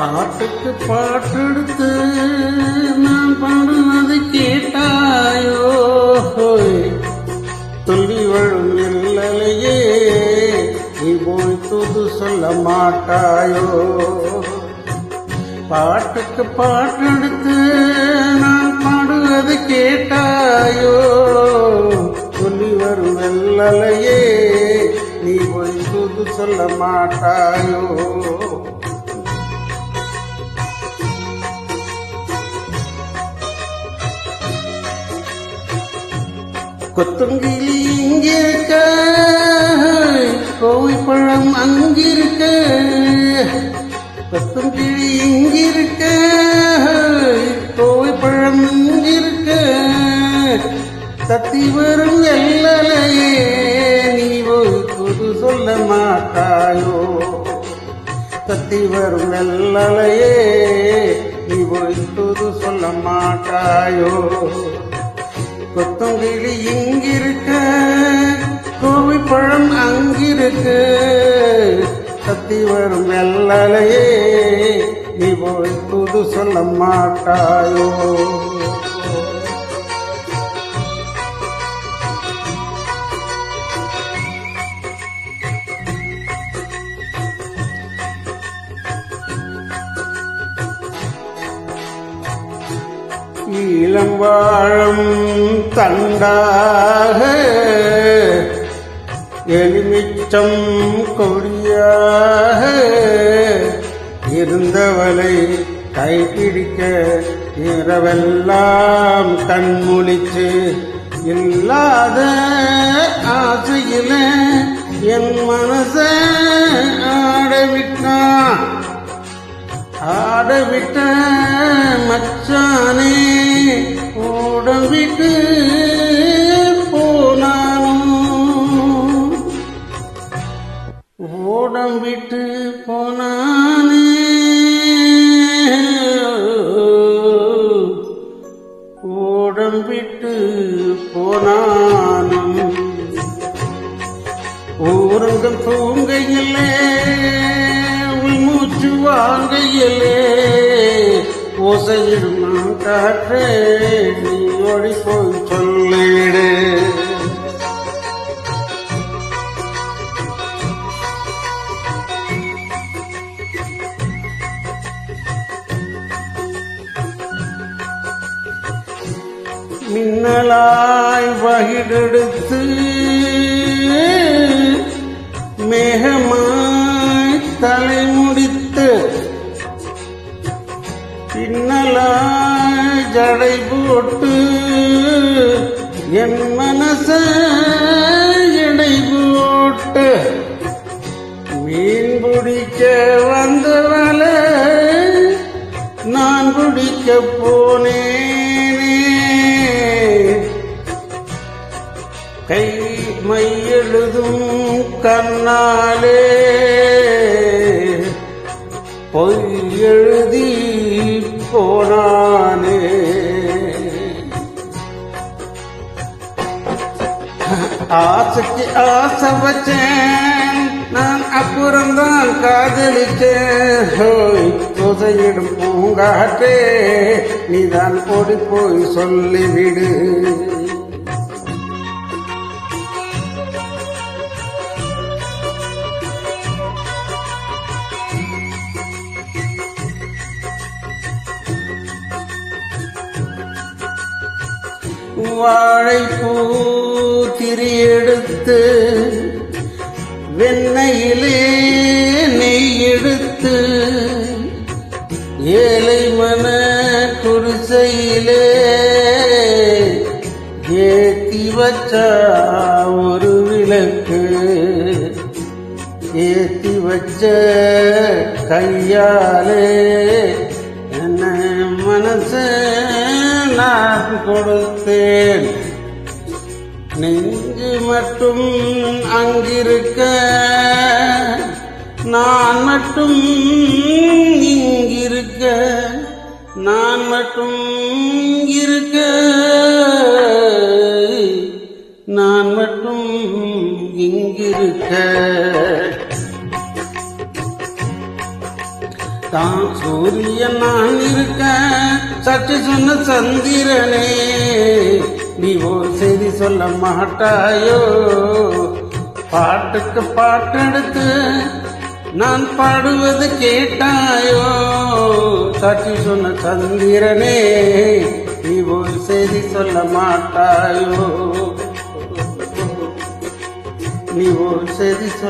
பாட்டுக்கு பாட்டெடுத்து நான் பாடுவது கேட்டாயோ, துள்ளி வழும் இல்லையே நீ போய் தூது சொல்ல மாட்டாயோ. பாட்டுக்கு பாட்டெடுத்து நான் பாடுவது கேட்டாயோ, துள்ளி வரும் வெள்ளலையே நீ போய் தூது சொல்ல மாட்டாயோ. கொத்துங்கிளி இங்கிருக்க, கோவைப்பழம் அங்கிருக்க, கொத்துங்கிளி இங்கிருக்க, கோவைப்பழம் இங்கிருக்க, தத்தி வரும் எல்லலையே நீ ஒரு புது சொல்ல மாட்டாயோ. தத்தி வரும் எல்லலையே நீ ஒரு புது சொல்ல மாட்டாயோ. கொத்தங்கிளி இங்கிருக்க, கோவைப்பழம் அங்கிருக்கு, தத்தி வரும் வெள்ளலையே நீ போய் புது சொல்ல மாட்டாயோ. இளம் வாழும் தண்டாக எலுமிச்சம் கொடியாக இருந்தவளை கைப்பிடிக்க இரவெல்லாம் கண்முழிச்சு, இல்லாத ஆசையில என் மனச ஆடவிட்டான். ஆடவிட்ட மச்சானே ஓடவிட்டு போனானோ, ஓடம் விட்டு போனானே, ஓடம் விட்டு போனானும். ஊரங்கம் தூங்கையிலே உள்மூச்சு வாங்கையிலே ஓசையிடுமா காற்றே நீ ஓடி போய் சொல்லிடு. மின்னலாய் வகிடெடுத்து மேகமாய் தலை முடித்து, பின்னலாய் ஜடை போட்டு என் மனச எடை போட்டு, மீன் பிடிக்க வந்தவள நான் பிடிக்க போனேனே, கை மை எழுதும் கண்ணாலே பொய் எழுதி போனானே. ஆசைக்கு ஆசை வச்சேன் நான், அப்புறம்தான் காதலிச்சேன். ஓசையிடும் பூங்காற்றே நீதான் ஓடி போய் சொல்லிவிடு. வாழைப்பூ திரி எடுத்து வெண்ணையிலே நெய் எடுத்து, ஏழை மன குடிசையிலே ஏத்தி வச்சா ஒரு விளக்கு, ஏத்தி வச்ச கையாலே என்ன மனச நான் கொடுத்தேன். நெஞ்சு மட்டும் அங்கிருக்க, நான் மட்டும் இங்கிருக்க, நான் மட்டும் இருக்க, நான் மட்டும் இங்கிருக்க. தான் சூரியன் நான் இருக்க சற்று சொன்ன சந்திரனே நீ ஒரு செய்தி சொல்ல மாட்டாயோ பாட்டுக்கு பாட்டெடுத்து நான் பாடுவது கேட்டாயோ சாட்சி சொன்ன சந்திரனே நீ ஒரு செய்தி சொல்ல மாட்டாயோ நீ ஒரு செய்தி சொல்ல